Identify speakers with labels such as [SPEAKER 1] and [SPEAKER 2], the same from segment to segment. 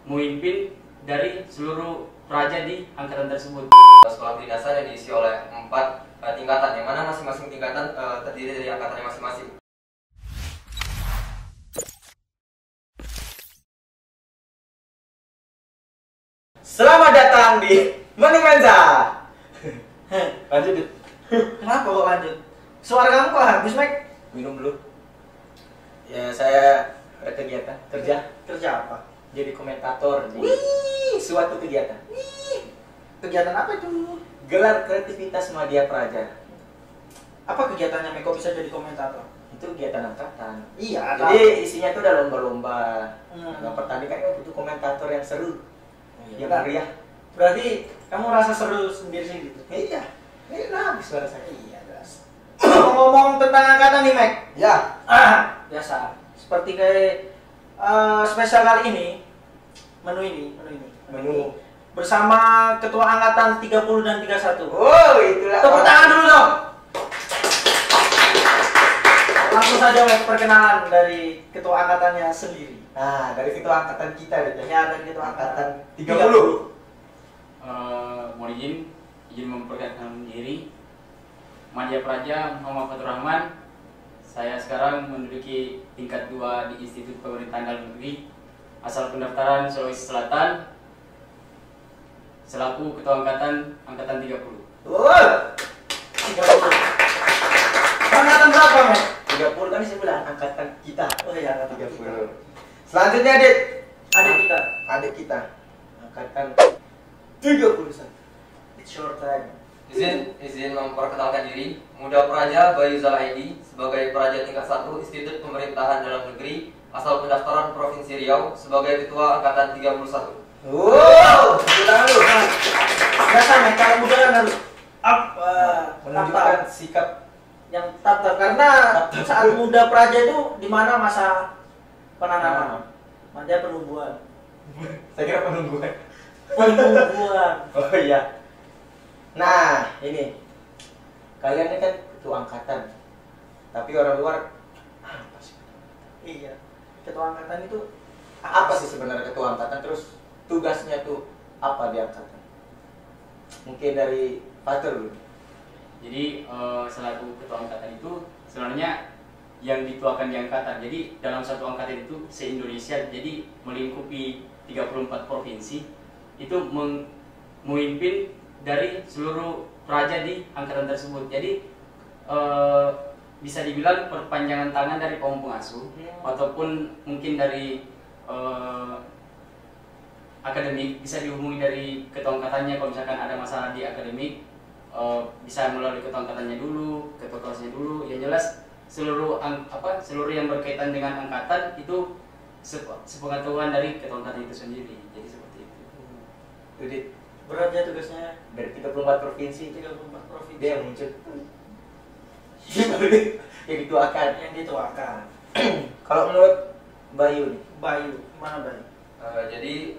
[SPEAKER 1] memimpin dari seluruh praja di angkatan tersebut.
[SPEAKER 2] Sekolah kedinasan yang diisi oleh 4 tingkatan, yang mana masing-masing tingkatan terdiri dari angkatannya masing-masing.
[SPEAKER 3] Selamat datang di Monumenza. Lanjut.
[SPEAKER 4] Kenapa kok lanjut? Suara kamu kok habis, Mek?
[SPEAKER 3] Minum dulu. Ya saya ada kegiatan kerja.
[SPEAKER 4] Kerja apa?
[SPEAKER 3] Jadi komentator di suatu kegiatan.
[SPEAKER 4] Kegiatan apa itu?
[SPEAKER 3] Gelar kreativitas Madya Praja.
[SPEAKER 4] Apa kegiatannya, Mek? Kok bisa jadi komentator?
[SPEAKER 3] Itu kegiatan angkatan.
[SPEAKER 4] Iya,
[SPEAKER 3] Jadi isinya tuh ada lomba-lomba.
[SPEAKER 4] Hmm.
[SPEAKER 3] Pertandingan kan butuh komentator yang seru, yang
[SPEAKER 4] Benar.
[SPEAKER 3] meriah.
[SPEAKER 4] Berarti kamu rasa seru sendiri sih gitu?
[SPEAKER 3] Iya. Ini habis suara saya.
[SPEAKER 4] Iya, jelas. Ngomong tentang angkatan nih, Mek.
[SPEAKER 3] Ya.
[SPEAKER 4] Biasa. Seperti kayak spesial kali ini, menu ini.
[SPEAKER 3] Menu.
[SPEAKER 4] Bersama Ketua Angkatan 30 dan 31.
[SPEAKER 3] Oh, itulah.
[SPEAKER 4] Tepuk tangan dulu dong. Langsung saja, Mek, perkenalan dari Ketua Angkatannya sendiri.
[SPEAKER 3] Nah, dari ketua angkatan kita gitu.
[SPEAKER 4] Ya, dari Ketua
[SPEAKER 3] Angkatan
[SPEAKER 4] Angkatan
[SPEAKER 3] 30.
[SPEAKER 1] Mohon izin memperkenalkan diri. Madya Praja Muhammad Fatur Rahman. Saya sekarang menduduki tingkat 2 di Institut Pemerintahan Dalam Negeri, asal pendaftaran Sulawesi Selatan, selaku Ketua Angkatan 30.
[SPEAKER 3] Wow.
[SPEAKER 4] 30. Angkatan berapa, Mek?
[SPEAKER 3] 30 kan saya bilang angkatan kita.
[SPEAKER 4] Oh iya, angkatan
[SPEAKER 3] 30. Selanjutnya, Dit.
[SPEAKER 4] Adik kita.
[SPEAKER 3] Adik kita. Angkatan 31.
[SPEAKER 4] It's your time.
[SPEAKER 2] Izin memperkenalkan diri. Muda Praja Bayu Zalaidi sebagai Praja tingkat 1 Institut Pemerintahan Dalam Negeri, asal pendaftaran Provinsi Riau, sebagai Ketua Angkatan 31.
[SPEAKER 3] Wow, kita lu.
[SPEAKER 4] Biasa, Mek, kalau muda kan harus
[SPEAKER 3] Menunjukkan sikap
[SPEAKER 4] yang tap karena saat muda praja itu di mana masa penanaman, masa penumbuhan.
[SPEAKER 3] saya kira penungguan.
[SPEAKER 4] Penumbuhan.
[SPEAKER 3] Oh iya. Nah, ini. Kalian ini kan ketua angkatan. Tapi orang luar apa sih?
[SPEAKER 4] Iya. Ketua angkatan itu
[SPEAKER 3] Apa sih sebenarnya ketua angkatan, terus tugasnya tuh apa di angkatan? Mungkin dari Fatur dulu.
[SPEAKER 1] Jadi selaku ketua angkatan itu sebenarnya yang dituakan di angkatan. Jadi dalam satu angkatan itu se-Indonesia, jadi melingkupi 34 provinsi, itu memimpin dari seluruh praja di angkatan tersebut. Jadi bisa dibilang perpanjangan tangan dari kaum pengasuh, ataupun mungkin dari akademik, bisa dihubungi dari ketua angkatannya kalau misalkan ada masalah di akademik. Bisa melalui ketua angkatannya dulu, ketua kelasnya dulu. Yang jelas seluruh yang berkaitan dengan angkatan itu sepengetahuan dari ketua angkatan itu sendiri. Jadi seperti itu.
[SPEAKER 3] Jadi
[SPEAKER 4] beratnya tugasnya
[SPEAKER 3] dari 34 provinsi
[SPEAKER 4] 34 provinsi.
[SPEAKER 3] dia yang muncul. Yang dituakan.
[SPEAKER 4] Yang dituakan.
[SPEAKER 3] Kalau menurut Bayu nih,
[SPEAKER 4] Bayu, mana Bayu?
[SPEAKER 2] Jadi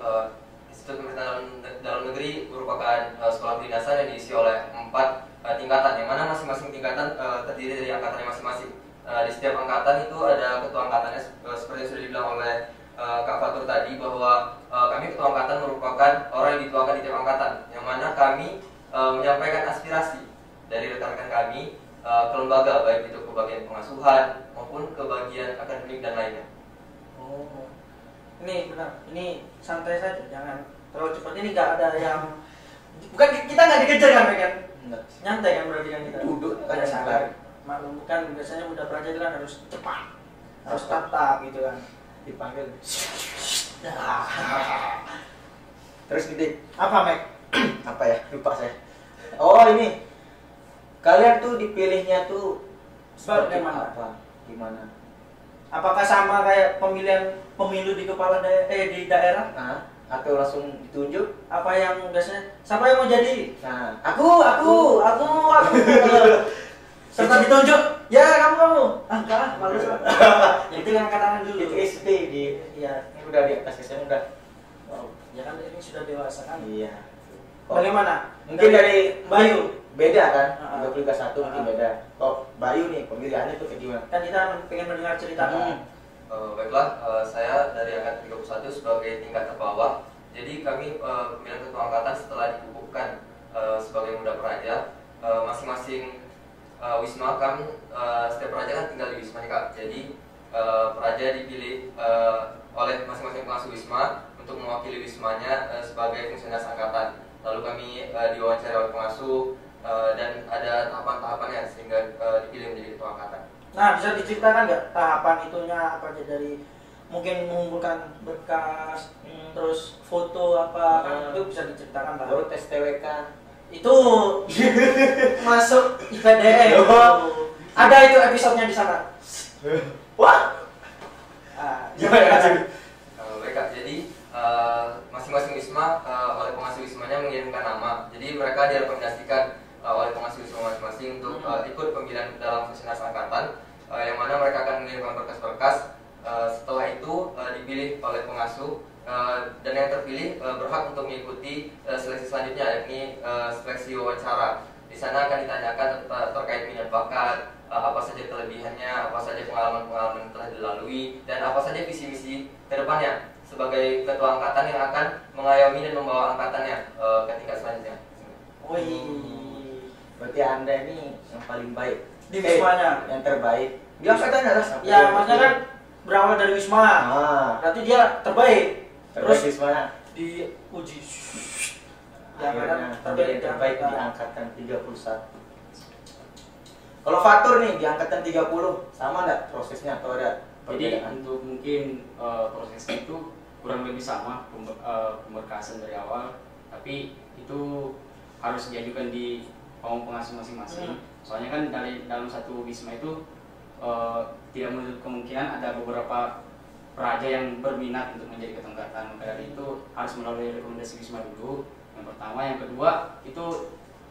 [SPEAKER 2] Institut Pemerintahan Dalam Negeri merupakan sekolah kedinasan yang diisi oleh 4 tingkatan, yang mana masing-masing tingkatan terdiri dari angkatannya masing-masing. Di setiap angkatan itu ada ketua angkatannya, seperti yang sudah dibilang oleh Kak Fatur tadi, bahwa kami ketua angkatan merupakan orang yang dituakan di tiap angkatan, yang mana kami menyampaikan aspirasi dari rekan-rekan kami ke lembaga, baik itu ke bagian pengasuhan maupun ke bagian akademik dan lainnya.
[SPEAKER 4] Oh, ini benar. Ini santai saja, jangan terlalu cepat. Ini nggak ada yang, bukan kita nggak dikejar kan, Mek, kan? Nyantai kan berarti kan kita.
[SPEAKER 3] Duduk kan
[SPEAKER 4] Ada
[SPEAKER 3] yang
[SPEAKER 4] sabar.
[SPEAKER 3] sabar.
[SPEAKER 4] Maklum kan biasanya muda praja itu kan harus cepat, harus tap gitu kan.
[SPEAKER 3] dipanggil. Terus gede.
[SPEAKER 4] Apa, Mek?
[SPEAKER 3] Apa ya? Lupa saya. Oh, ini. Kalian tuh dipilihnya tuh seperti
[SPEAKER 4] Bagaimana?
[SPEAKER 3] apa? Gimana?
[SPEAKER 4] Apakah sama kayak pemilu di di daerah?
[SPEAKER 3] Nah, atau langsung ditunjuk?
[SPEAKER 4] Apa yang biasanya siapa yang mau jadi?
[SPEAKER 3] Nah,
[SPEAKER 4] Aku. Serta ditunjuk. Ya, kamu. Enggak, malu. Itu yang katakan dulu.
[SPEAKER 3] itu SD di
[SPEAKER 4] Iya.
[SPEAKER 3] ini udah di atas SMA udah.
[SPEAKER 4] Wow, ya kan ini sudah dewasa kan.
[SPEAKER 3] Iya.
[SPEAKER 4] Bagaimana?
[SPEAKER 3] Mungkin dari
[SPEAKER 4] Bayu.
[SPEAKER 3] beda kan?
[SPEAKER 4] Ah.
[SPEAKER 3] 31 mungkin beda. Kok Bayu nih pemilihannya tuh kayak gimana?
[SPEAKER 4] Kan kita pengen mendengar cerita.
[SPEAKER 2] Baiklah, saya dari angkatan 31 sebagai tingkat terbawah. Jadi kami pemilihan ketua angkatan setelah dikukuhkan sebagai muda praja, masing-masing wisma kan setiap praja kan tinggal di wisma nih Kak. Jadi praja dipilih oleh masing-masing pengasuh wisma untuk mewakili wismanya sebagai fungsionaris angkatan. Lalu kami diwawancari oleh pengasuh dan ada tahapan-tahapannya sehingga dipilih menjadi ketua angkatan.
[SPEAKER 4] Nah, bisa diceritakan nggak tahapan itunya apa aja, dari mungkin mengumpulkan berkas, terus foto apa, kan itu bisa diceritakan lah.
[SPEAKER 3] Baru tes TWK.
[SPEAKER 4] Itu masuk IPDN. Ada itu episodenya di sana.
[SPEAKER 3] Wah.
[SPEAKER 4] Gimana?
[SPEAKER 2] Baik Kak, jadi masing-masing wisma oleh pengasuh wismanya mengirimkan nama. Jadi mereka direkomendasikan oleh pengasuh wisma masing-masing untuk ikut pemilihan dalam fungsionaris angkatan, yang mana mereka akan mengirimkan berkas-berkas. Setelah itu dipilih oleh pengasuh, dan yang terpilih berhak untuk mengikuti seleksi selanjutnya, yakni seleksi wawancara. Di sana akan ditanyakan terkait minat bakat, apa saja kelebihannya, apa saja pengalaman-pengalaman yang telah dilalui, dan apa saja visi-misi ke depannya sebagai ketua angkatan yang akan mengayomi dan membawa angkatannya ke tingkat selanjutnya.
[SPEAKER 4] Wih.
[SPEAKER 3] Berarti Anda ini yang paling baik
[SPEAKER 4] Di wismanya.
[SPEAKER 3] yang terbaik. Dia angkatannya lah.
[SPEAKER 4] Ya, maksudnya kan berawal dari wisma. Berarti dia terbaik.
[SPEAKER 3] Terus
[SPEAKER 4] Terus
[SPEAKER 3] wismanya
[SPEAKER 4] diuji.
[SPEAKER 3] akhirnya
[SPEAKER 4] terbaik
[SPEAKER 3] yang terbaik
[SPEAKER 4] di
[SPEAKER 3] di angkatan 31. Kalau Fatur nih di angkatan 30 sama enggak prosesnya atau ada
[SPEAKER 1] Jadi
[SPEAKER 3] perbedaan?
[SPEAKER 1] untuk mungkin prosesnya itu kurang lebih sama, pemberkasan dari awal, tapi itu harus diajukan di pengasuh masing-masing. Soalnya kan dalam satu wisma itu tidak menutup kemungkinan ada beberapa praja yang berminat untuk menjadi ketua angkatan. Maka dari itu harus melalui rekomendasi wisma dulu. Yang pertama, yang kedua itu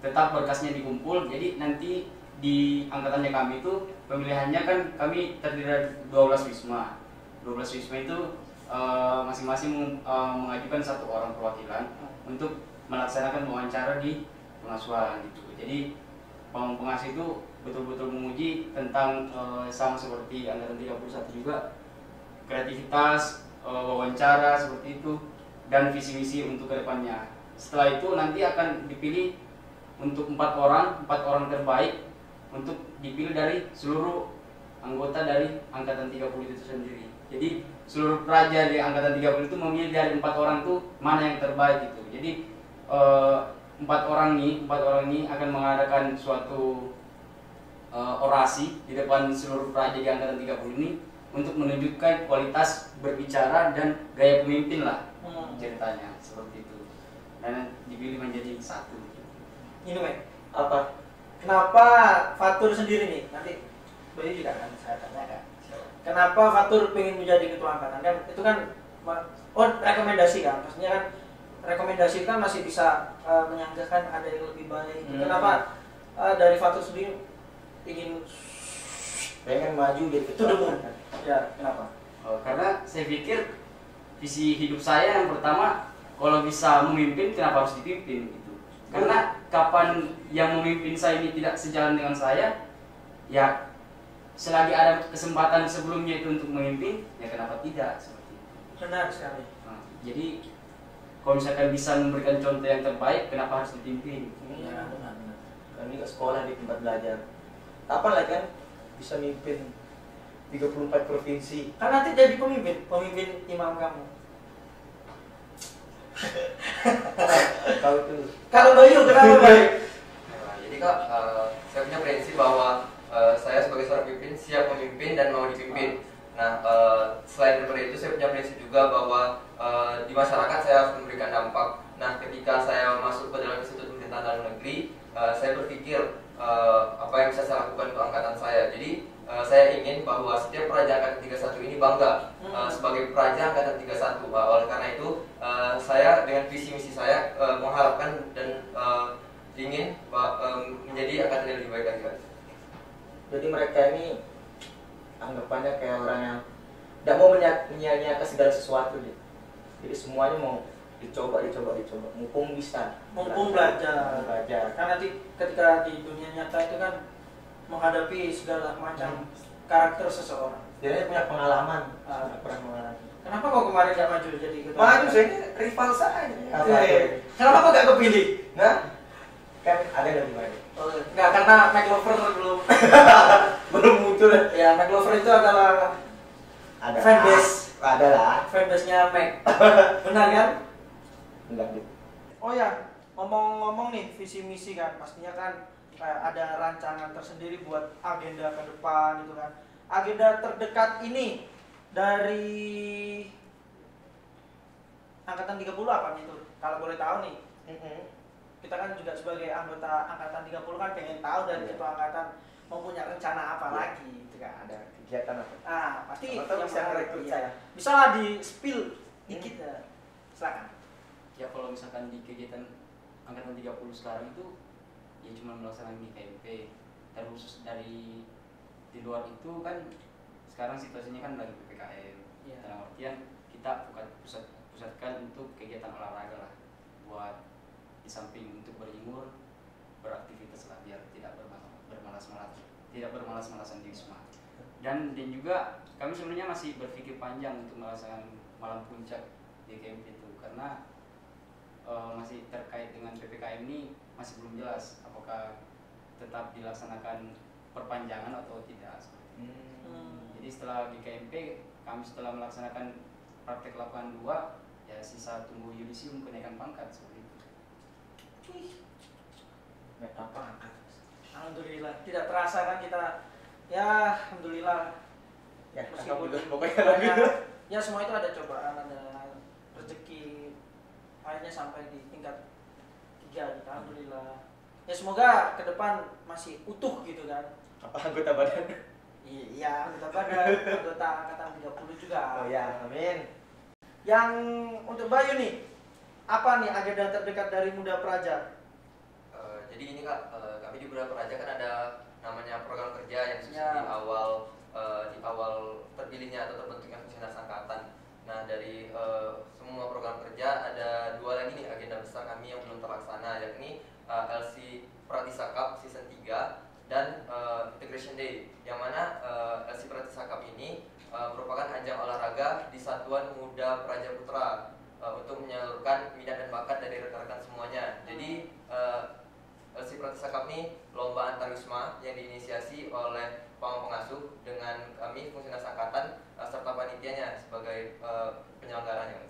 [SPEAKER 1] tetap berkasnya dikumpul. Jadi nanti di angkatannya kami itu pemilihannya kan kami terdiri dari 12 wisma. 12 wisma itu masing-masing mengajukan satu orang perwakilan untuk melaksanakan wawancara di pengasuhan gitu. Jadi pengasuh itu betul-betul menguji tentang sama seperti angkatan 31 juga, kreativitas, wawancara seperti itu, dan visi misi untuk kedepannya. Setelah itu nanti akan dipilih untuk 4 orang terbaik untuk dipilih dari seluruh anggota dari angkatan 30 itu sendiri. Jadi seluruh praja di angkatan 30 itu memilih dari 4 orang itu mana yang terbaik gitu. Jadi 4 orang ini akan mengadakan suatu orasi di depan seluruh praja di angkatan 30 ini untuk menunjukkan kualitas berbicara dan gaya pemimpin lah ceritanya seperti itu. Dan dipilih menjadi satu.
[SPEAKER 4] Ini Mek,
[SPEAKER 3] Apa?
[SPEAKER 4] kenapa Fatur sendiri nih, nanti Bayu juga akan saya tanyakan. Kenapa Fatur pengen menjadi ketua angkatan? Kan itu kan rekomendasi kan, maksudnya kan rekomendasi kan masih bisa menyanggahkan ada yang lebih baik. Kenapa dari Fatur sendiri ingin
[SPEAKER 3] Pengen maju jadi
[SPEAKER 4] itu
[SPEAKER 3] ketua
[SPEAKER 4] dulu?
[SPEAKER 3] angkatan.
[SPEAKER 4] Ya, kenapa?
[SPEAKER 1] Karena saya pikir visi hidup saya yang pertama, kalau bisa memimpin kenapa harus dipimpin gitu. Karena kapan yang memimpin saya ini tidak sejalan dengan saya, ya selagi ada kesempatan sebelumnya itu untuk memimpin, ya kenapa tidak seperti itu.
[SPEAKER 4] Benar sekali.
[SPEAKER 1] Nah, jadi kalau misalkan bisa memberikan contoh yang terbaik, kenapa harus dipimpin?
[SPEAKER 4] Iya, benar.
[SPEAKER 3] Kami ke sekolah di tempat belajar. Kapan lah kan bisa mimpin 34 provinsi?
[SPEAKER 4] Kan nanti jadi pemimpin imam kamu.
[SPEAKER 3] Kau tuh.
[SPEAKER 4] Kalau Bayu kenapa Bayu?
[SPEAKER 2] Jadi Kak, saya punya prinsip bahwa saya sebagai seorang pemimpin siap memimpin dan mau dipimpin. Nah, selain daripada itu saya punya prinsip juga bahwa di masyarakat saya harus memberikan dampak. Nah, ketika saya masuk ke dalam Institut Pemerintahan Dalam Negeri, saya berpikir apa yang bisa saya lakukan untuk angkatan saya. Jadi saya ingin bahwa setiap praja angkatan 31 ini bangga sebagai praja angkatan 31. Oleh karena itu saya dengan visi misi saya mengharapkan dan ingin menjadi angkatan yang lebih baik lagi.
[SPEAKER 3] Jadi mereka ini anggapannya kayak orang yang tidak mau menyia-nyiakan segala sesuatu deh. Jadi semuanya mau dicoba, mumpung bisa.
[SPEAKER 4] Mumpung belajar. Kan nanti ketika di dunia nyata itu kan menghadapi segala macam karakter seseorang.
[SPEAKER 3] Dia punya pengalaman.
[SPEAKER 4] Ah.
[SPEAKER 3] Pernah mengalami.
[SPEAKER 4] Kenapa kok kemarin gak maju jadi ketua?
[SPEAKER 3] Maju saya ini rival saya.
[SPEAKER 4] Kenapa kok gak kepilih?
[SPEAKER 3] Nah, kan ada yang lebih baik.
[SPEAKER 4] Oh, enggak, karena McLover belum
[SPEAKER 3] Belum muncul.
[SPEAKER 4] ya. McLover itu adalah
[SPEAKER 3] Ada.
[SPEAKER 4] fanbase.
[SPEAKER 3] Ada lah.
[SPEAKER 4] Fanbase-nya Mac. Benar kan?
[SPEAKER 3] Enggak gitu.
[SPEAKER 4] Oh ya, ngomong-ngomong nih visi misi kan, pastinya kan ada rancangan tersendiri buat agenda ke depan gitu kan. Agenda terdekat ini dari angkatan 30 apa nih tuh? Kalau boleh tahu nih. Kita kan juga sebagai anggota angkatan 30 kan pengen tahu dari ketua angkatan mau punya rencana apa lagi gitu kan.
[SPEAKER 3] Ada kegiatan apa?
[SPEAKER 4] Ah, pasti
[SPEAKER 3] Atau
[SPEAKER 4] yang
[SPEAKER 3] bisa
[SPEAKER 4] menarik,
[SPEAKER 3] ngerekrut
[SPEAKER 4] iya.
[SPEAKER 3] saya.
[SPEAKER 4] Bisa lah di spill dikit ya. Silakan.
[SPEAKER 1] Ya kalau misalkan di kegiatan angkatan 30 sekarang itu ya cuma melaksanakan GKMP. Terkhusus dari di luar itu kan sekarang situasinya kan lagi PPKM.
[SPEAKER 4] Iya.
[SPEAKER 1] Dalam artian kita pusatkan untuk kegiatan olahraga lah, buat di samping untuk berjemur, beraktivitas lah biar tidak bermalas-malasan di Wisma. Dan juga kami sebenarnya masih berpikir panjang untuk melaksanakan malam puncak GKMP itu karena masih terkait dengan PPKM ini masih belum jelas apakah tetap dilaksanakan perpanjangan atau tidak. Jadi setelah GKMP kami setelah melaksanakan praktek lapangan 2 ya sisa tunggu yudisium kenaikan pangkat seperti itu.
[SPEAKER 3] Naik apa angkat?
[SPEAKER 4] Alhamdulillah, tidak terasa kan kita ya alhamdulillah.
[SPEAKER 3] Ya,
[SPEAKER 4] Meskipun
[SPEAKER 3] pokoknya
[SPEAKER 4] banyak,
[SPEAKER 3] lagi.
[SPEAKER 4] ya semua itu ada cobaan, ada rezeki, akhirnya sampai di tingkat 3 gitu. Alhamdulillah. Ya semoga ke depan masih utuh gitu kan.
[SPEAKER 3] Apa anggota badan?
[SPEAKER 4] Iya, anggota badan, anggota angkatan 30 juga.
[SPEAKER 3] Oh ya, amin.
[SPEAKER 4] Yang untuk Bayu nih, apa nih agenda terdekat dari Muda Praja?
[SPEAKER 2] Jadi ini Kak, kami di Muda Praja kan ada namanya program kerja yang disusun
[SPEAKER 4] Ya.
[SPEAKER 2] di awal terpilihnya atau terbentuknya Fungsionaris Angkatan. Nah dari semua program kerja ada 2 lagi nih agenda besar kami yang belum terlaksana, yakni LC Pratisa Cup Season 3 dan Integration Day, yang mana LC Pratisa Cup ini merupakan ajang olahraga di Satuan Muda Praja Putra untuk menyalurkan minat dan bakat dari rekan-rekan semuanya. Jadi LC Pratisa Cup ini lomba antar wisma yang diinisiasi oleh Pawang Pengasuh dengan kami Fungsionaris Angkatan serta panitianya sebagai penyelenggaranya.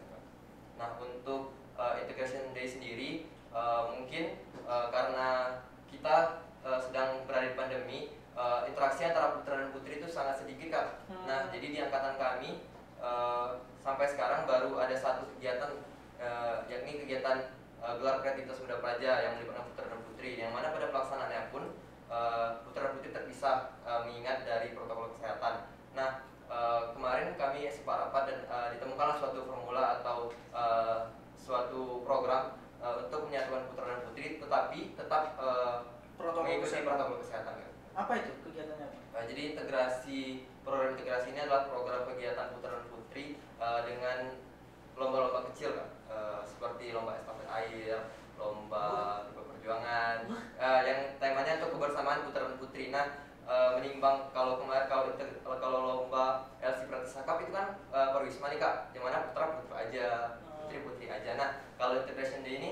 [SPEAKER 2] Nah untuk Integration Day sendiri mungkin karena kita sedang berada di pandemi, interaksi antara putra dan putri itu sangat sedikit Kak. Nah jadi di angkatan kami sampai sekarang baru ada 1 kegiatan yakni kegiatan gelar kreativitas Muda Praja yang melibatkan putra dan putri, yang mana pada pelaksanaannya pun putra dan putri terpisah mengingat dari protokol kesehatan. Nah kemarin kami separapat dan ditemukanlah suatu formula atau suatu program untuk menyatukan putra dan putri, tetapi tetap mengikuti protokol kesehatan.
[SPEAKER 4] Apa itu kegiatannya?
[SPEAKER 2] Jadi program integrasi ini adalah program kegiatan putra dan putri dengan lomba-lomba kecil Kak. Seperti lomba estafet air, lomba perjuangan, yang temanya untuk kebersamaan putra dan putri. Nah, menimbang kalau kemarin kalau lomba LC Pratisa Cup itu kan perwisma nih Kak, yang mana putra aja, putri aja. Nah, kalau Integration Day ini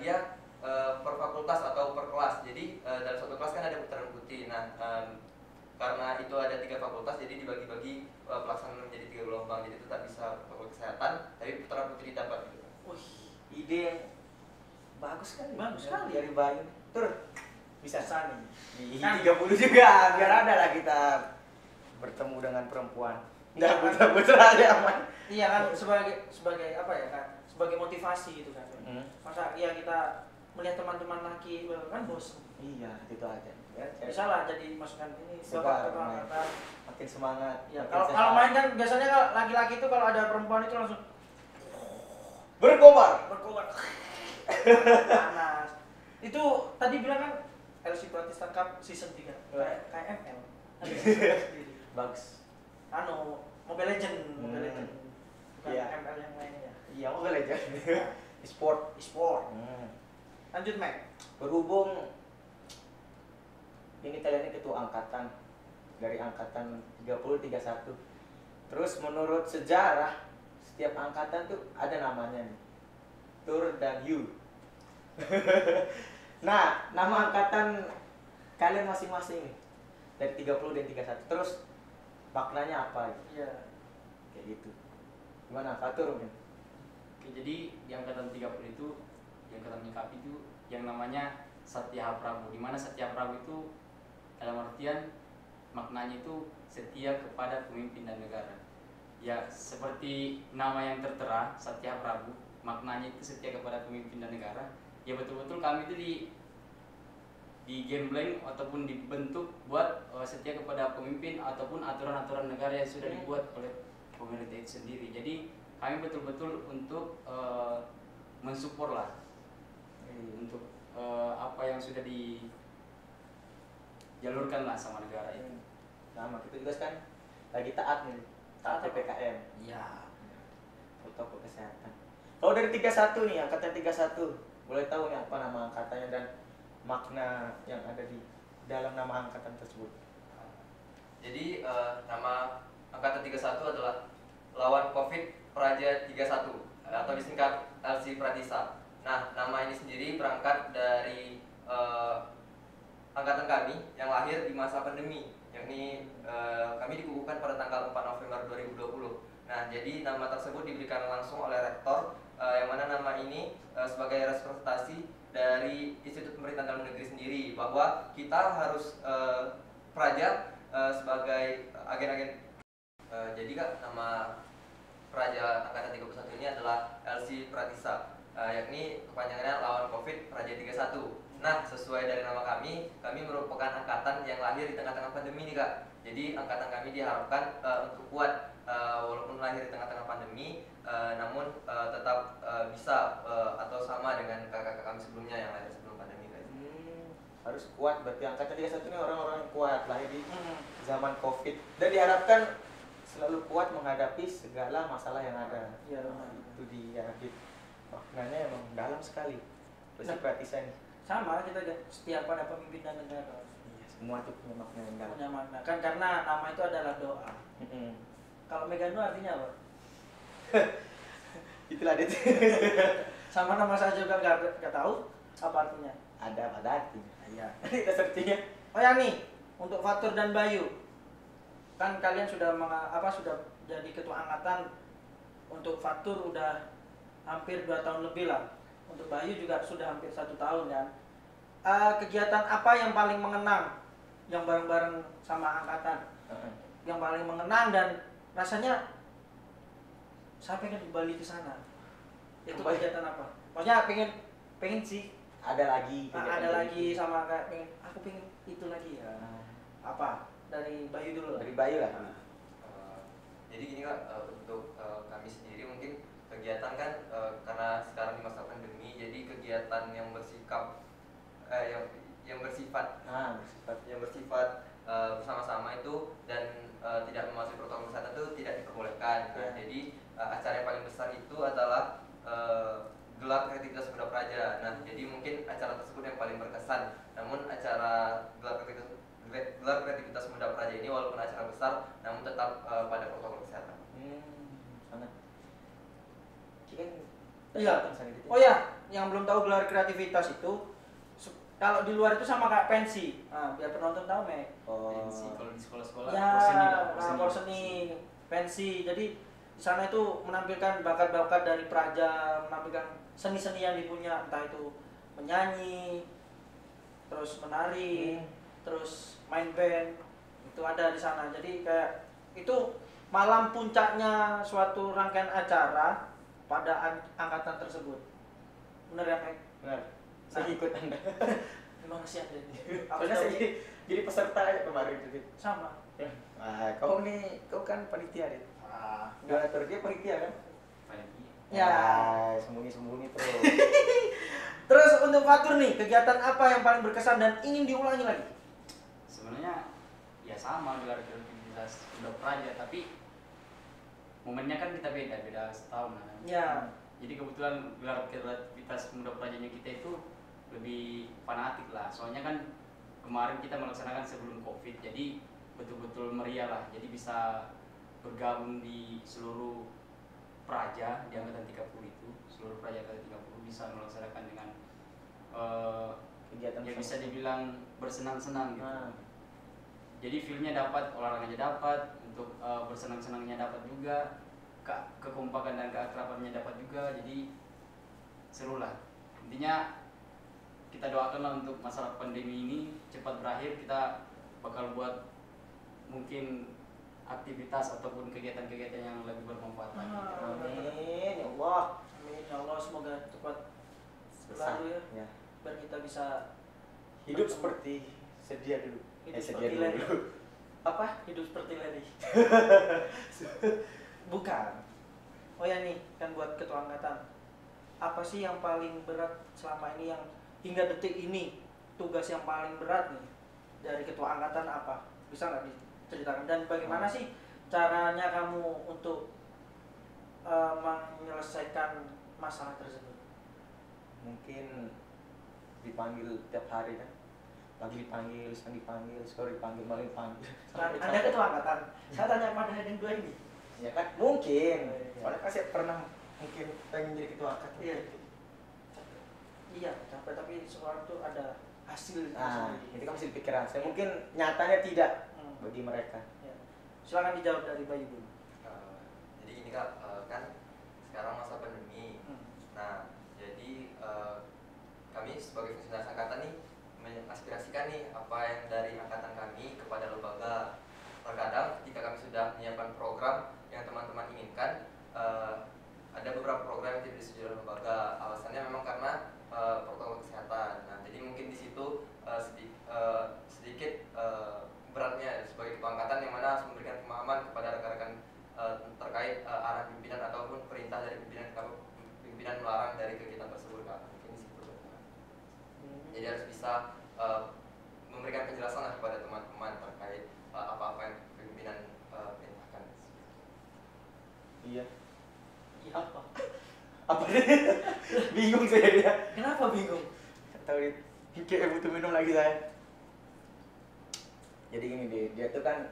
[SPEAKER 2] dia per fakultas atau per kelas. Jadi dalam satu kelas kan ada putra dan putri. Nah, karena itu ada 3 fakultas, jadi dibagi-bagi pelaksanaan menjadi 3 gelombang. Jadi tetap bisa protokol kesehatan, tapi putra putri dapat. Gitu.
[SPEAKER 4] Wih,
[SPEAKER 3] Ide yang bagus kan?
[SPEAKER 4] Bagus sekali.
[SPEAKER 3] Dari Bayu. Bisa
[SPEAKER 4] nih.
[SPEAKER 3] di
[SPEAKER 4] Kan.
[SPEAKER 3] 30 juga biar ada lah kita bertemu dengan perempuan. Nggak
[SPEAKER 4] Iya.
[SPEAKER 3] putra-putra aja aman.
[SPEAKER 4] Iya kan sebagai apa ya kan? Sebagai motivasi gitu kan. Masa ya kita melihat teman-teman laki kan bosan.
[SPEAKER 3] Iya, itu aja. Ya,
[SPEAKER 4] Bisa lah jadi masukan ini
[SPEAKER 3] Suka
[SPEAKER 4] bapak ketua
[SPEAKER 3] main.
[SPEAKER 4] angkatan.
[SPEAKER 3] makin semangat.
[SPEAKER 4] Ya,
[SPEAKER 3] makin
[SPEAKER 4] kalau
[SPEAKER 3] sehat.
[SPEAKER 4] kalau main kan biasanya kalau laki-laki itu kalau ada perempuan itu langsung
[SPEAKER 3] berkobar.
[SPEAKER 4] berkobar panas. Itu tadi bilang kan LC Pratisa Cup Season 3 kayak ML. Ada sendiri.
[SPEAKER 3] Bagus.
[SPEAKER 4] Mobile Legend, Mobile Legend. Bukan
[SPEAKER 3] Iya.
[SPEAKER 4] ML yang lainnya.
[SPEAKER 3] Iya, Mobile Legend. Sport.
[SPEAKER 4] E-sport. Lanjut, Mac.
[SPEAKER 3] Berhubung ini kalian ini ketua angkatan dari angkatan 30 31. Terus menurut sejarah setiap angkatan tuh ada namanya nih, Tur dan Yu. Nah, nama angkatan kalian masing-masing nih dari 30 dan 31. Terus maknanya apa?
[SPEAKER 4] Iya.
[SPEAKER 3] Kayak gitu. Gimana Fatur mungkin?
[SPEAKER 1] Oke, jadi di angkatan 30 itu, di angkatan Mikapi itu yang namanya Satya Prabu. Di mana Satya Prabu itu dalam artian maknanya itu setia kepada pemimpin dan negara. Ya, seperti nama yang tertera, Satya Prabu, maknanya itu setia kepada pemimpin dan negara. Ya betul-betul kami itu di gembleng ataupun dibentuk buat setia kepada pemimpin ataupun aturan-aturan negara yang sudah dibuat oleh pemerintah itu sendiri. Jadi kami betul-betul untuk mensupport lah untuk apa yang sudah dijalurkan lah sama negara itu.
[SPEAKER 3] Sama kita juga kan lagi taat nih, taat PPKM.
[SPEAKER 4] Iya.
[SPEAKER 3] Protokol kesehatan. Kalau dari 31 nih, angkatan 31, boleh tahu nih apa nama angkatannya dan makna yang ada di dalam nama angkatan tersebut?
[SPEAKER 2] Jadi nama angkatan 31 adalah Lawan Covid Praja 31 atau disingkat LC Pratisa. Nah, nama ini sendiri berangkat dari angkatan kami yang lahir di masa pandemi, yakni kami dikukuhkan pada tanggal 4 November 2020. Nah, jadi nama tersebut diberikan langsung oleh rektor, yang mana nama ini sebagai representasi dari Institut Pemerintahan Dalam Negeri sendiri, bahwa kita harus praja sebagai agen-agen. Jadi Kak, nama Praja angkatan 31 ini adalah LC Pratisa, yakni kepanjangannya Lawan Covid Praja 31. Nah, sesuai dari nama kami merupakan angkatan yang lahir di tengah-tengah pandemi nih Kak. Jadi angkatan kami diharapkan untuk kuat, walaupun lahir di tengah-tengah pandemi, namun tetap bisa atau sama dengan kakak-kakak kami sebelumnya yang lahir sebelum pandemi Kak.
[SPEAKER 3] Harus kuat, berarti angkatan 31 ini orang-orang yang kuat, lahir di zaman Covid dan diharapkan selalu kuat menghadapi segala masalah yang ada.
[SPEAKER 4] Iya.
[SPEAKER 3] Itu dia. Maknanya emang dalam sekali. Pasti Pratisa nih.
[SPEAKER 4] Sama, kita setia pada pemimpin dan negara.
[SPEAKER 3] Iya, semua itu punya makna yang dalam.
[SPEAKER 4] Punya makna. Kan karena nama itu adalah doa. Kalau Megano artinya apa?
[SPEAKER 3] Itulah dia.
[SPEAKER 4] Sama nama saya juga nggak tahu apa artinya.
[SPEAKER 3] Ada pada artinya.
[SPEAKER 4] Iya.
[SPEAKER 3] Kita searchingnya.
[SPEAKER 4] Oh ya nih, untuk Fatur dan Bayu, kan kalian sudah sudah jadi ketua angkatan. Untuk Fatur udah hampir 2 tahun lebih lah. Untuk Bayu juga sudah hampir 1 tahun kan. Kegiatan apa yang paling mengenang yang bareng-bareng sama angkatan? Yang paling mengenang dan rasanya saya pengen kembali ke sana. Itu kegiatan apa? Maksudnya pengen sih.
[SPEAKER 3] Ada lagi.
[SPEAKER 4] Ada lagi sama kayak aku pengen itu lagi ya. Apa? Dari Bayu dulu lah.
[SPEAKER 3] Dari Bayu lah.
[SPEAKER 2] Jadi gini Kak, untuk kami sendiri mungkin kegiatan kan karena sekarang di masa pandemi, jadi kegiatan yang bersikap yang bersifat bersama-sama itu dan tidak memasuki protokol kesehatan itu tidak diperbolehkan. Nah, jadi acara yang paling besar itu adalah gelar kreativitas muda praja. Nah, jadi mungkin acara tersebut yang paling berkesan. Namun acara gelar kreativitas muda praja ini walaupun acara besar, namun tetap pada protokol kesehatan.
[SPEAKER 3] Sangat.
[SPEAKER 4] Iya. Oh ya, yang belum tahu gelar kreativitas itu, kalau di luar itu sama kayak pensi. Nah, biar penonton tahu, Mek.
[SPEAKER 1] Pensi kalau di sekolah-sekolah
[SPEAKER 4] Ya, seni, pensi. Jadi di sana itu menampilkan bakat-bakat dari praja, menampilkan seni-seni yang dipunya, entah itu menyanyi, terus menari, terus main band, itu ada di sana. Jadi kayak itu malam puncaknya suatu rangkaian acara pada angkatan tersebut. Bener ya, Mek?
[SPEAKER 3] Benar. Saya ikut Anda.
[SPEAKER 4] Memang sih ada nih.
[SPEAKER 3] Soalnya saya jadi peserta aja kemarin gitu.
[SPEAKER 4] Sama.
[SPEAKER 3] Nah, kau kan panitia deh. Donatur dia panitia kan?
[SPEAKER 1] Panitia.
[SPEAKER 4] Ya.
[SPEAKER 3] Sembunyi-sembunyi terus.
[SPEAKER 4] Terus untuk Fatur nih, kegiatan apa yang paling berkesan dan ingin diulangi lagi?
[SPEAKER 1] Sebenarnya ya sama gelar kreativitas muda praja, tapi momennya kan kita beda setahun kan.
[SPEAKER 4] Ya.
[SPEAKER 1] Jadi kebetulan gelar kreativitas muda prajanya kita itu lebih fanatik lah. Soalnya kan kemarin kita melaksanakan sebelum Covid, jadi betul-betul meriah lah. Jadi bisa bergabung di seluruh praja di angkatan 30 itu, seluruh praja angkatan 30 bisa melaksanakan dengan
[SPEAKER 3] Kegiatan
[SPEAKER 1] ya
[SPEAKER 3] bersama.
[SPEAKER 1] bisa dibilang bersenang-senang gitu.
[SPEAKER 3] Nah,
[SPEAKER 1] Jadi feel-nya dapat, olahraganya dapat, untuk bersenang-senangnya dapat juga, kekompakan dan keakrabannya dapat juga, jadi seru lah. Intinya kita doakanlah untuk masalah pandemi ini cepat berakhir, kita bakal buat mungkin aktivitas ataupun kegiatan-kegiatan yang lebih bermanfaat lagi.
[SPEAKER 3] amin ya Allah.
[SPEAKER 4] Amin ya Allah, semoga cepat
[SPEAKER 3] Selesai.
[SPEAKER 4] berlalu ya,
[SPEAKER 3] Ya.
[SPEAKER 4] biar kita bisa
[SPEAKER 3] Hidup seperti sedia dulu.
[SPEAKER 4] Hidup
[SPEAKER 3] Sedia
[SPEAKER 4] seperti
[SPEAKER 3] dulu.
[SPEAKER 4] Lenny.
[SPEAKER 3] Apa?
[SPEAKER 4] hidup seperti Lenny. Bukan. Oh ya nih, kan buat ketua angkatan. Apa sih yang paling berat selama ini, yang hingga detik ini tugas yang paling berat nih dari ketua angkatan apa? Bisa nggak diceritakan? Dan bagaimana sih caranya kamu untuk menyelesaikan masalah tersebut?
[SPEAKER 3] Mungkin dipanggil tiap hari kan. Pagi dipanggil, siang dipanggil, sore dipanggil, malam dipanggil.
[SPEAKER 4] Kan
[SPEAKER 3] Sampai
[SPEAKER 4] Anda
[SPEAKER 3] capek.
[SPEAKER 4] ketua angkatan. Saya tanya pada yang dua ini.
[SPEAKER 3] Ya kan? Mungkin.
[SPEAKER 4] Oh, iya.
[SPEAKER 3] Soalnya kan saya pernah mungkin pengen jadi ketua angkatan.
[SPEAKER 4] Iya. Iya, capek, tapi semua itu ada hasil
[SPEAKER 3] Nah,
[SPEAKER 4] sendiri.
[SPEAKER 3] itu kan masih di pikiran saya. Mungkin nyatanya tidak
[SPEAKER 4] Hmm.
[SPEAKER 3] bagi mereka.
[SPEAKER 4] Ya. Silakan dijawab dari Bayu dulu.
[SPEAKER 2] Jadi gini Kak, kan sekarang masa pandemi.
[SPEAKER 4] Hmm.
[SPEAKER 2] Nah, jadi kami sebagai fungsionaris angkatan nih mengaspirasikan nih apa yang dari angkatan kami kepada lembaga. Terkadang ketika kami sudah menyiapkan program yang teman-teman inginkan, ada beberapa program yang tidak disetujui oleh lembaga. Alasannya memang karena protokol kesehatan. Nah, jadi mungkin di situ sedikit beratnya sebagai ketua angkatan, yang mana harus memberikan pemahaman kepada rekan-rekan terkait arah pimpinan ataupun perintah dari pimpinan melarang dari kegiatan tersebut Kak. Mungkin di situ. Jadi harus bisa memberikan penjelasan lah kepada teman-teman terkait apa-apa yang pimpinan perintahkan.
[SPEAKER 3] Iya.
[SPEAKER 4] Iya apa?
[SPEAKER 3] Apa nih? Bingung saya dia.
[SPEAKER 4] Kenapa bingung?
[SPEAKER 3] Tahu kayak butuh minum lagi saya. Jadi gini dia tuh kan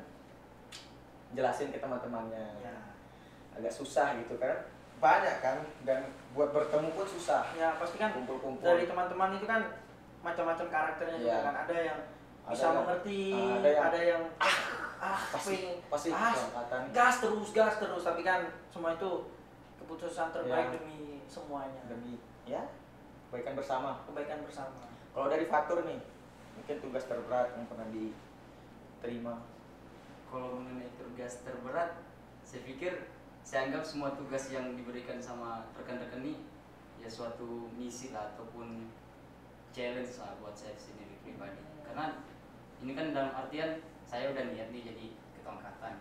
[SPEAKER 3] jelasin ke teman-temannya.
[SPEAKER 4] Ya.
[SPEAKER 3] Agak susah gitu kan. Banyak kan, dan buat bertemu pun susah.
[SPEAKER 4] Ya pasti kan
[SPEAKER 3] Kumpul-kumpul.
[SPEAKER 4] dari teman-teman itu kan macam-macam karakternya juga
[SPEAKER 3] Iya.
[SPEAKER 4] kan. Ada yang
[SPEAKER 3] Ada
[SPEAKER 4] bisa
[SPEAKER 3] yang-
[SPEAKER 4] mengerti,
[SPEAKER 3] ada yang-
[SPEAKER 4] pengen
[SPEAKER 3] pasti angkatan.
[SPEAKER 4] gas terus, tapi kan semua itu keputusan terbaik
[SPEAKER 3] Ya.
[SPEAKER 4] demi semuanya,
[SPEAKER 3] Demi ya kebaikan bersama.
[SPEAKER 4] kebaikan bersama.
[SPEAKER 3] Kalau dari Fatur nih, mungkin tugas terberat yang pernah diterima.
[SPEAKER 1] Kalau mengenai tugas terberat, saya pikir saya anggap semua tugas yang diberikan sama rekan-rekan ini ya suatu misi lah ataupun challenge lah buat saya sendiri pribadi. Karena ini kan dalam artian saya udah niat nih jadi ketua angkatan,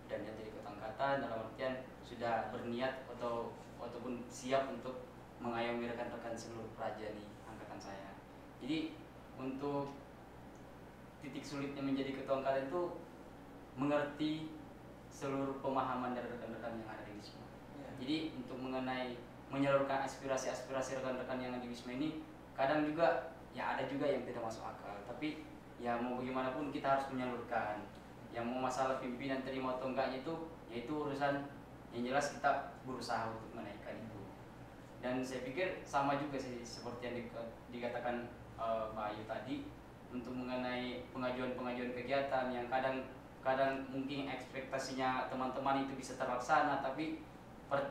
[SPEAKER 1] dan niat jadi ketua angkatan dalam artian sudah berniat ataupun siap untuk mengayomi rekan-rekan seluruh praja nih angkatan saya. Jadi untuk titik sulitnya menjadi ketua angkatan itu mengerti seluruh pemahaman dari rekan-rekan yang ada di Wisma.
[SPEAKER 4] Ya.
[SPEAKER 1] Jadi untuk mengenai menyalurkan aspirasi-aspirasi rekan-rekan yang ada di Wisma ini, kadang juga ya ada juga yang tidak masuk akal. Tapi ya mau bagaimanapun kita harus menyalurkan. Yang mau masalah pimpinan terima atau enggaknya itu, yaitu urusan yang jelas kita berusaha untuk menaikkan itu. Dan saya pikir sama juga sih seperti yang dikatakan Mbak Ayu tadi, untuk mengenai pengajuan kegiatan yang kadang mungkin ekspektasinya teman-teman itu bisa terlaksana, tapi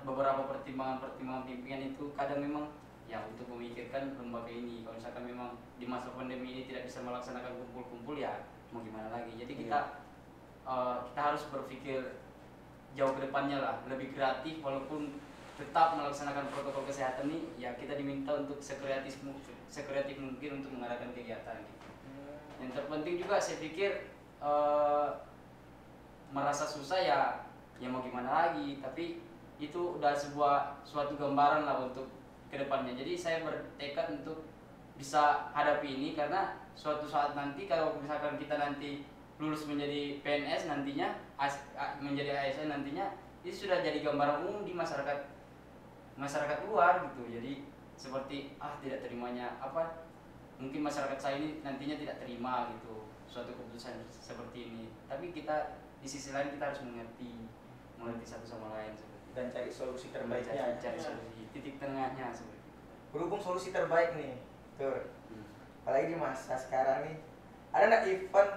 [SPEAKER 1] beberapa pertimbangan pimpinan itu kadang memang ya untuk memikirkan lembaga ini. Kalau misalkan memang di masa pandemi ini tidak bisa melaksanakan kumpul-kumpul, ya mau gimana lagi. Jadi kita harus berpikir jauh ke depannya lah, lebih kreatif, walaupun tetap melaksanakan protokol kesehatan ini, ya kita diminta untuk sekreatif mungkin untuk mengadakan kegiatan gitu. Yang terpenting juga saya pikir merasa susah ya mau gimana lagi, tapi itu udah suatu gambaran lah untuk kedepannya. Jadi saya bertekad untuk bisa hadapi ini, karena suatu saat nanti kalau misalkan kita nanti lulus menjadi PNS nantinya, menjadi ASN nantinya, itu sudah jadi gambaran umum di masyarakat luar gitu. Jadi seperti tidak terimanya mungkin masyarakat saya ini nantinya tidak terima gitu suatu keputusan seperti ini. Tapi kita di sisi lain kita harus mengerti mengerti satu sama lain sebenarnya.
[SPEAKER 3] dan cari solusi
[SPEAKER 1] Cari,
[SPEAKER 3] terbaiknya.
[SPEAKER 1] cari solusi, titik tengahnya sebenarnya.
[SPEAKER 3] Berhubung solusi terbaik nih, Tur.
[SPEAKER 1] Hmm.
[SPEAKER 3] Apalagi di masa sekarang nih, ada nggak event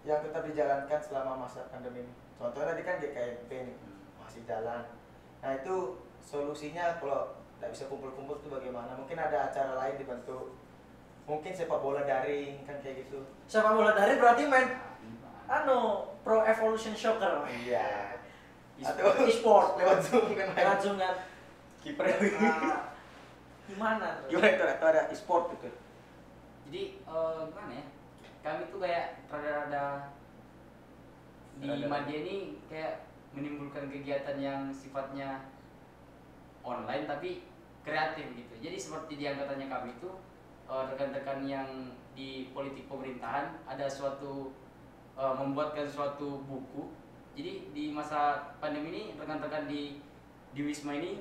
[SPEAKER 3] yang tetap dijalankan selama masa pandemi ini? Contohnya tadi kan GKMP nih, masih jalan. Nah itu solusinya kalau nggak bisa kumpul-kumpul tuh bagaimana? Mungkin ada acara lain dibentuk, mungkin sepak bola daring kan kayak gitu.
[SPEAKER 4] Sepak bola dari berarti main Pro Evolution Soccer.
[SPEAKER 3] Iya.
[SPEAKER 1] E-sport.
[SPEAKER 3] Atau
[SPEAKER 4] E-sport.
[SPEAKER 3] lewat Zoom kan main.
[SPEAKER 4] Langsung kan.
[SPEAKER 3] Kiper.
[SPEAKER 4] Gimana tuh?
[SPEAKER 3] Gimana itu? Atau ada e-sport gitu?
[SPEAKER 1] Jadi gimana ya? Kami tuh kayak rada-rada di Madia ini kayak menimbulkan kegiatan yang sifatnya online tapi kreatif gitu. Jadi seperti di angkatannya kami itu rekan-rekan yang di politik pemerintahan ada suatu membuatkan suatu buku. Jadi di masa pandemi ini rekan-rekan di Wisma ini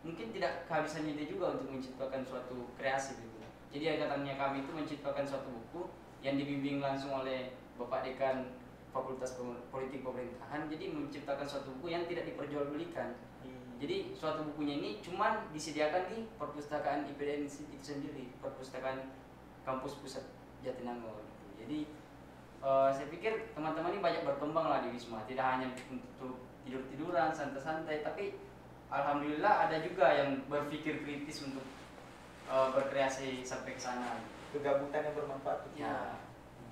[SPEAKER 1] mungkin tidak kehabisan ide juga untuk menciptakan suatu kreasi gitu. Jadi angkatannya kami itu menciptakan suatu buku yang dibimbing langsung oleh Bapak Dekan Fakultas Politik Pemerintahan. Jadi menciptakan suatu buku yang tidak diperjualbelikan. Jadi suatu bukunya ini cuman disediakan di perpustakaan IPDN itu sendiri, perpustakaan kampus pusat Jatinangor. Gitu. Jadi saya pikir teman-teman ini banyak berkembang lah di Wisma, tidak hanya untuk tidur-tiduran, santai-santai, tapi alhamdulillah ada juga yang berpikir kritis untuk berkreasi sampai ke sana.
[SPEAKER 3] Kegabutan yang bermanfaat tuh.
[SPEAKER 1] Ya.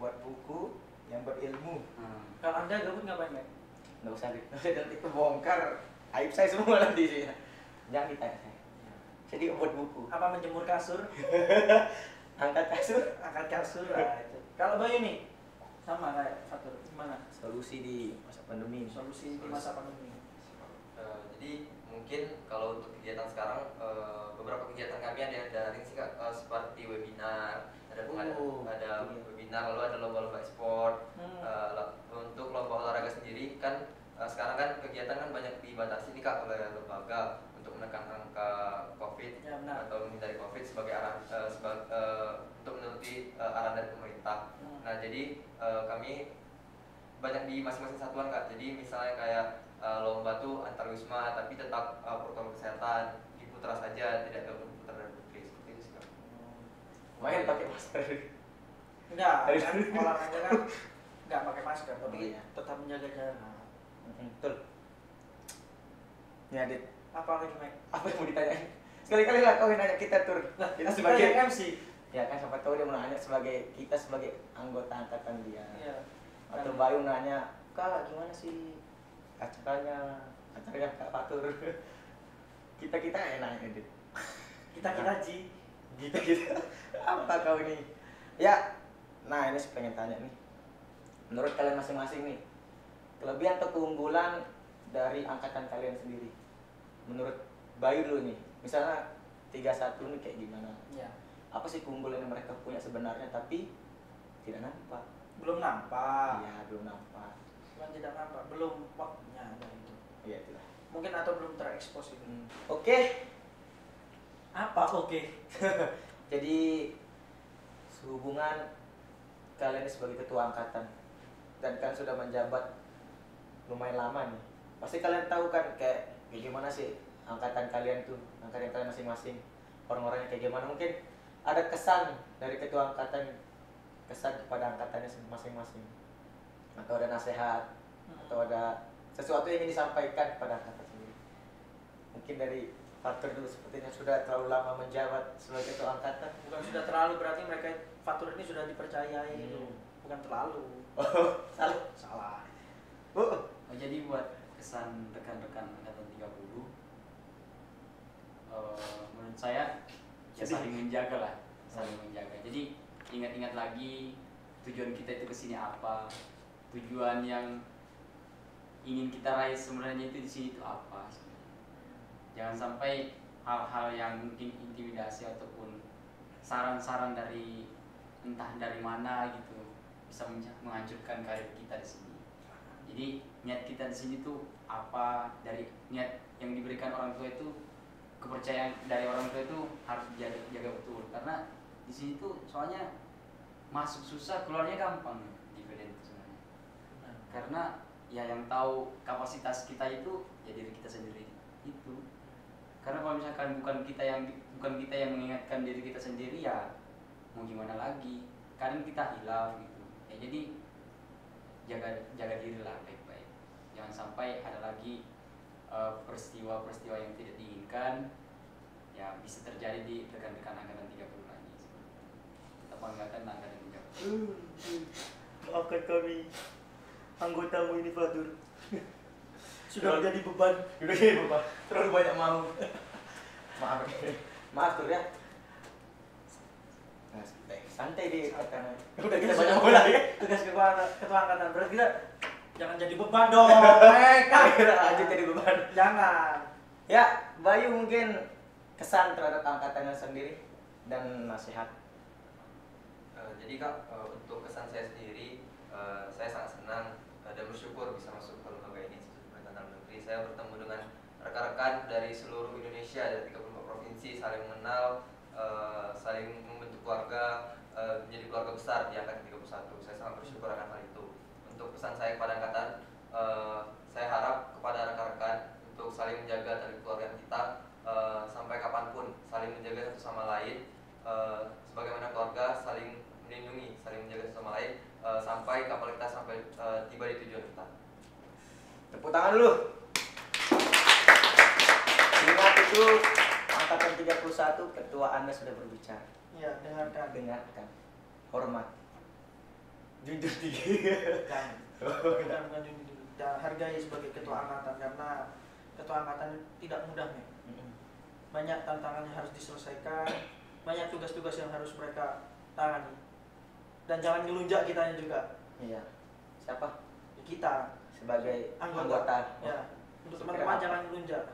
[SPEAKER 3] Buat buku yang berilmu.
[SPEAKER 4] Kalau Anda gabut ngapain, Mek?
[SPEAKER 3] Nggak usah nanti kebongkar aib saya semua nanti sih. Jangan ditanya saya. Jadi buat buku.
[SPEAKER 4] Apa menjemur kasur?
[SPEAKER 3] Angkat kasur.
[SPEAKER 4] Angkat kasur lah itu. Kalau Bayu nih sama kayak Fatur, gimana
[SPEAKER 3] Solusi di masa pandemi.
[SPEAKER 4] solusi di masa pandemi?
[SPEAKER 2] Jadi mungkin kalau untuk kegiatan sekarang beberapa kegiatan kami ada yang daring sih Kak, seperti webinar, ada webinar, lalu ada lomba-lomba e-sport. Untuk lomba olahraga sendiri kan sekarang kan kegiatan kan banyak dibatasi nih Kak oleh lembaga untuk menekan angka COVID
[SPEAKER 4] Ya, benar.
[SPEAKER 2] atau menghindari COVID sebagai untuk menuruti arahan dari pemerintah. Nah jadi kami banyak di masing-masing satuan Kak. Jadi misalnya kayak lomba tuh antar wisma tapi tetap protokol kesehatan di putra saja, tidak ada putra dan putri, seperti itu sih Kak.
[SPEAKER 3] Main pakai masker.
[SPEAKER 4] Enggak, kan olahraga kan enggak pakai masker, tapi
[SPEAKER 3] Iya.
[SPEAKER 4] tetap menjaga jarak.
[SPEAKER 3] Betul. Ini Adit,
[SPEAKER 4] Apa lagi, Mek?
[SPEAKER 3] apa yang mau ditanyain? Sekali-kali lah kau yang nanya kita Tur.
[SPEAKER 4] Nah,
[SPEAKER 3] Kita
[SPEAKER 4] kita
[SPEAKER 3] sebagai
[SPEAKER 4] yang MC.
[SPEAKER 3] ya kan siapa tahu dia mau nanya kita sebagai anggota angkatan dia.
[SPEAKER 4] Iya.
[SPEAKER 3] Atau Bayu nanya, "Kak, gimana sih acaranya Kak Fatur?" Kita enak Adit.
[SPEAKER 4] Kita Ji.
[SPEAKER 3] Kita apa kau ini? Ya, nah ini saya pengen tanya nih. Menurut kalian masing-masing nih, kelebihan atau keunggulan dari angkatan kalian sendiri? Menurut Bayu dulu nih, misalnya 31 nih kayak gimana?
[SPEAKER 4] Iya.
[SPEAKER 3] Apa sih keunggulan yang mereka punya sebenarnya tapi tidak nampak?
[SPEAKER 4] Belum nampak.
[SPEAKER 3] Iya, belum nampak.
[SPEAKER 4] Bukan tidak nampak, belum waktunya ada itu.
[SPEAKER 3] Iya itulah.
[SPEAKER 4] Mungkin atau belum terekspos itu.
[SPEAKER 3] Oke.
[SPEAKER 4] Apa oke?
[SPEAKER 3] Jadi sehubungan kalian sebagai ketua angkatan dan kan sudah menjabat lumayan lama nih, pasti kalian tahu kan kayak gimana sih angkatan kalian tuh, angkatan kalian masing-masing, orang-orangnya kayak gimana. Mungkin ada kesan dari ketua angkatan, kesan kepada angkatannya masing-masing, atau ada nasihat, atau ada sesuatu yang ingin disampaikan kepada angkatan sendiri. Mungkin dari Fatur dulu, sepertinya sudah terlalu lama menjabat sebagai ketua angkatan.
[SPEAKER 4] Bukan sudah terlalu, berarti mereka Fatur ini sudah dipercayai itu. Bukan terlalu.
[SPEAKER 3] Oh, salah.
[SPEAKER 4] Salah.
[SPEAKER 1] Jadi buat kesan rekan-rekan angkatan 30 menurut saya ya saling menjaga lah, saling menjaga. Jadi ingat-ingat lagi tujuan kita itu kesini apa, tujuan yang ingin kita raih sebenarnya itu di sini itu apa. Jangan sampai hal-hal yang mungkin intimidasi ataupun saran-saran dari entah dari mana gitu bisa menghancurkan karir kita di sini. Jadi niat kita di sini tuh apa, dari niat yang diberikan orang tua itu, kepercayaan dari orang tua itu harus jaga betul, karena di sini tuh soalnya masuk susah keluarnya gampang di PDN itu sebenarnya. Karena ya yang tahu kapasitas kita itu ya diri kita sendiri itu. Karena kalau misalkan bukan kita yang mengingatkan diri kita sendiri, ya mau gimana lagi, kadang kita hilaf gitu ya. Jadi jaga diri lah baik-baik, jangan sampai ada lagi peristiwa-peristiwa yang tidak diinginkan ya bisa terjadi di rekan-rekan angkatan 30 lagi. Tetap angkatan 30.
[SPEAKER 3] Maafkan kami, anggotamu ini Fatur.
[SPEAKER 4] Sudah menjadi beban.
[SPEAKER 3] Udah jadi bapak, terlalu banyak mau. Maaf Tur ya. Nah, santai di katakan. Udah kita banyak mau lagi.
[SPEAKER 4] Tugas ketua angkatan berarti kita jangan jadi beban dong.
[SPEAKER 3] Aja jadi beban.
[SPEAKER 4] Jangan.
[SPEAKER 3] Ya, Bayu mungkin kesan terhadap angkatannya sendiri dan nasihat.
[SPEAKER 2] Jadi Kak, untuk kesan saya sendiri, saya sangat senang dan bersyukur bisa masuk ke lembaga ini, Institut Pemerintahan Dalam Negeri. Saya bertemu dengan rekan-rekan dari seluruh Indonesia, dari 34 provinsi, saling mengenal, saling membentuk keluarga, menjadi keluarga besar di angkatan 31. Saya sangat bersyukur akan hal itu. Untuk pesan saya kepada angkatan, saya harap kepada rekan-rekan untuk saling menjaga tali keluarga kita, sampai kapanpun saling menjaga satu sama lain, sebagaimana keluarga saling melindungi, saling menjaga satu sama lain, sampai kapal kita sampai tiba di tujuan kita.
[SPEAKER 3] Tepuk tangan dulu. Ingat itu angkatan 31, ketua Anda sudah berbicara.
[SPEAKER 4] Ya,
[SPEAKER 3] Dengarkan. Hormat. Jujur tinggi.
[SPEAKER 4] Bukan junjung. Kita hargai sebagai ketua angkatan karena ketua angkatan tidak mudah nih. Banyak tantangan yang harus diselesaikan, banyak tugas-tugas yang harus mereka tangani. Dan jangan ngelunjak kitanya juga.
[SPEAKER 3] Iya. Siapa?
[SPEAKER 4] Kita
[SPEAKER 3] Sebagai
[SPEAKER 4] anggota.
[SPEAKER 3] anggota.
[SPEAKER 4] Ya, untuk teman-teman jangan ngelunjak.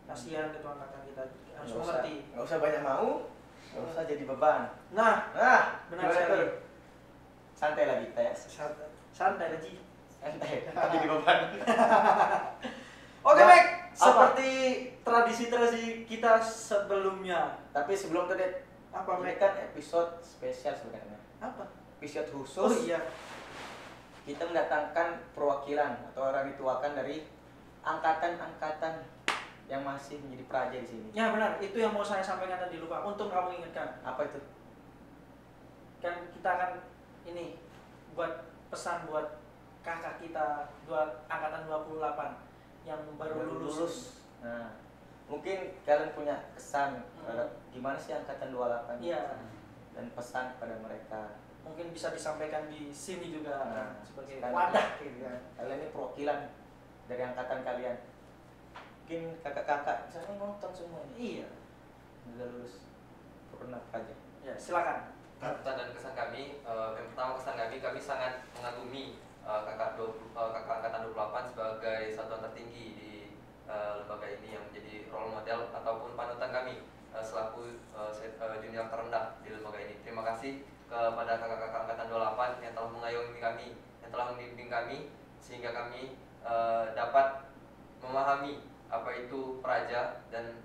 [SPEAKER 4] Kasihan ketua angkatan kita harus mengerti.
[SPEAKER 3] Nggak usah banyak mau, nggak usah jadi beban.
[SPEAKER 4] Nah, benar
[SPEAKER 3] gimana,
[SPEAKER 4] sekali.
[SPEAKER 3] Tur? Santai lah kita ya.
[SPEAKER 4] Santai aja.
[SPEAKER 3] Santai. Jadi beban.
[SPEAKER 4] Oke,
[SPEAKER 3] Nah,
[SPEAKER 4] baik.
[SPEAKER 3] apa?
[SPEAKER 4] Seperti tradisi kita sebelumnya.
[SPEAKER 3] Tapi sebelum itu, Det,
[SPEAKER 4] Apa,
[SPEAKER 3] ini
[SPEAKER 4] Mek?
[SPEAKER 3] kan episode spesial sebenarnya.
[SPEAKER 4] Apa?
[SPEAKER 3] Episode khusus.
[SPEAKER 4] Oh iya.
[SPEAKER 3] Kita mendatangkan perwakilan atau orang dituakan dari angkatan-angkatan yang masih menjadi praja di sini.
[SPEAKER 4] Ya benar, itu yang mau saya sampaikan tadi, lupa. Untung kamu ingatkan.
[SPEAKER 3] Apa itu?
[SPEAKER 4] Kan kita akan ini buat pesan buat kakak kita angkatan 28 yang baru lulus.
[SPEAKER 3] Nah, mungkin kalian punya kesan terhadap gimana sih angkatan 28?
[SPEAKER 4] Iya.
[SPEAKER 3] Dan pesan kepada mereka.
[SPEAKER 4] Mungkin bisa disampaikan di sini juga
[SPEAKER 3] Nah,
[SPEAKER 4] sebagai
[SPEAKER 3] kan
[SPEAKER 4] wadah gitu kan.
[SPEAKER 3] Kalian ini perwakilan dari angkatan kalian. Mungkin kakak-kakak misalnya nonton semua ini.
[SPEAKER 4] Iya.
[SPEAKER 3] Udah lulus pernah praja.
[SPEAKER 4] Ya, silakan.
[SPEAKER 2] Pesan dan kesan kami, yang pertama kesan kami sangat mengagumi kakak angkatan 28 sebagai satuan tertinggi di lembaga ini yang menjadi role model ataupun panutan kami selaku junior terendah di lembaga ini. Terima kasih kepada kakak-kakak angkatan 28 yang telah mengayomi kami, yang telah membimbing kami sehingga kami dapat memahami apa itu praja dan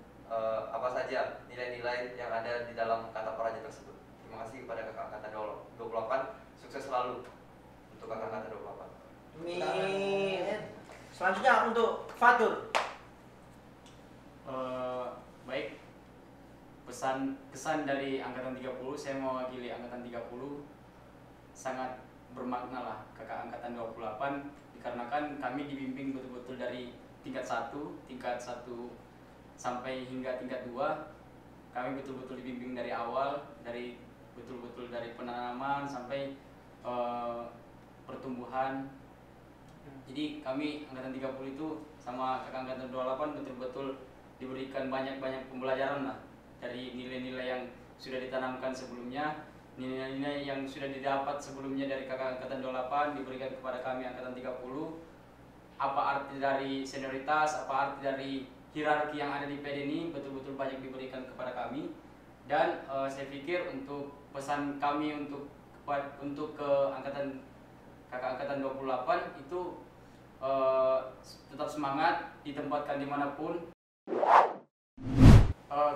[SPEAKER 2] apa saja nilai-nilai yang ada di dalam kata praja tersebut. Terima kasih kepada kakak angkatan 28, sukses selalu untuk kakak angkatan 28.
[SPEAKER 4] Amin. Selanjutnya untuk Fatur.
[SPEAKER 1] Baik, kesan dari angkatan 30, saya mewakili angkatan 30, sangat bermakna lah kakak angkatan 28 dikarenakan kami dibimbing betul-betul dari tingkat 1 sampai hingga tingkat 2. Kami betul-betul dibimbing dari awal, betul-betul dari penanaman sampai pertumbuhan. Jadi kami angkatan 30 itu sama kakak angkatan 28 betul-betul diberikan banyak-banyak pembelajaran lah, dari nilai-nilai yang sudah ditanamkan sebelumnya, nilai-nilai yang sudah didapat sebelumnya dari kakak angkatan 28 diberikan kepada kami angkatan 30. Apa arti dari senioritas, apa arti dari hierarki yang ada di PD ini betul-betul banyak diberikan kepada kami. Dan saya pikir untuk pesan kami untuk ke kakak angkatan 28 itu tetap semangat, ditempatkan dimanapun.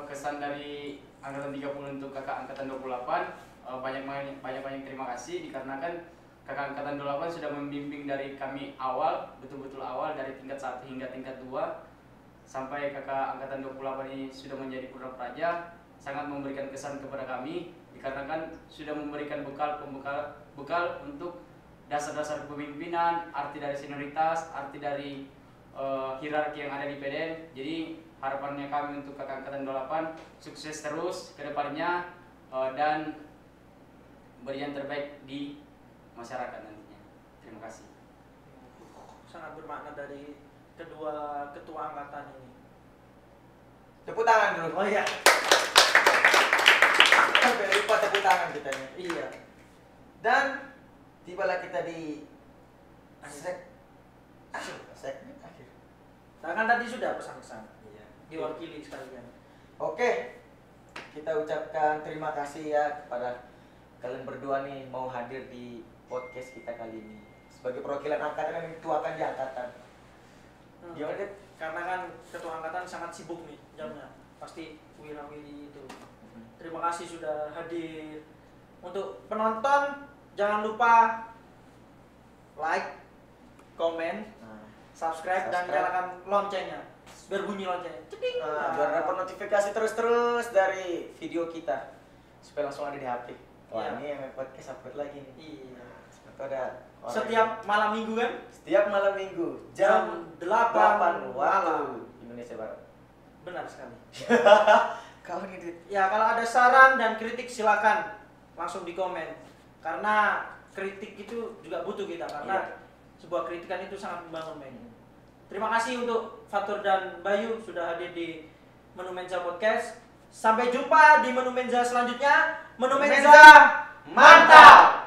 [SPEAKER 1] Kesan dari angkatan 30 untuk kakak angkatan 28, banyak terima kasih dikarenakan kakak angkatan 28 sudah membimbing dari kami awal, betul-betul awal dari tingkat 1 hingga tingkat 2 sampai kakak angkatan 28 ini sudah menjadi purna praja, sangat memberikan kesan kepada kami dikarenakan sudah memberikan bekal untuk dasar-dasar kepemimpinan, arti dari senioritas, arti dari hierarki yang ada di PDN. Jadi harapannya kami untuk kakak angkatan 28 sukses terus ke depannya dan beri yang terbaik di masyarakat nantinya. Terima kasih.
[SPEAKER 4] Sangat bermakna dari kedua ketua angkatan ini.
[SPEAKER 3] Tepuk tangan dulu.
[SPEAKER 4] Oh iya.
[SPEAKER 3] Sampai lupa tepuk tangan kita nih.
[SPEAKER 4] Iya.
[SPEAKER 3] Dan tibalah kita di segmen akhir.
[SPEAKER 4] Nah, kan tadi sudah pesan-pesan.
[SPEAKER 3] Iya.
[SPEAKER 4] Diwakili sekalian.
[SPEAKER 3] Oke. Kita ucapkan terima kasih ya kepada kalian berdua nih mau hadir di podcast kita kali ini. Sebagai perwakilan angkatan yang dituakan di angkatan. Gimana Dit?
[SPEAKER 4] Karena kan ketua angkatan sangat sibuk nih jamnya. Pasti wirawiri itu. Terima kasih sudah hadir. Untuk penonton jangan lupa like, komen, subscribe, dan nyalakan loncengnya biar bunyi loncengnya. Ceting.
[SPEAKER 3] Biar dapat notifikasi terus dari video kita supaya langsung ada di HP. Wah,
[SPEAKER 4] Iya.
[SPEAKER 3] ini yang podcast upload lagi nih.
[SPEAKER 4] Iya.
[SPEAKER 3] Atau ada
[SPEAKER 4] Setiap malam minggu kan?
[SPEAKER 3] setiap malam minggu jam
[SPEAKER 4] 8
[SPEAKER 3] waktu
[SPEAKER 4] malam.
[SPEAKER 3] Indonesia Barat.
[SPEAKER 4] Benar sekali.
[SPEAKER 3] Kau nih Dit.
[SPEAKER 4] Ya, kalau ada saran dan kritik silakan langsung di komen. Karena kritik itu juga butuh kita karena sebuah kritikan itu sangat membangun men. Terima kasih untuk Fatur dan Bayu sudah hadir di Menu Menza Podcast. Sampai jumpa di Menu Menza selanjutnya. Menu Menza mantap.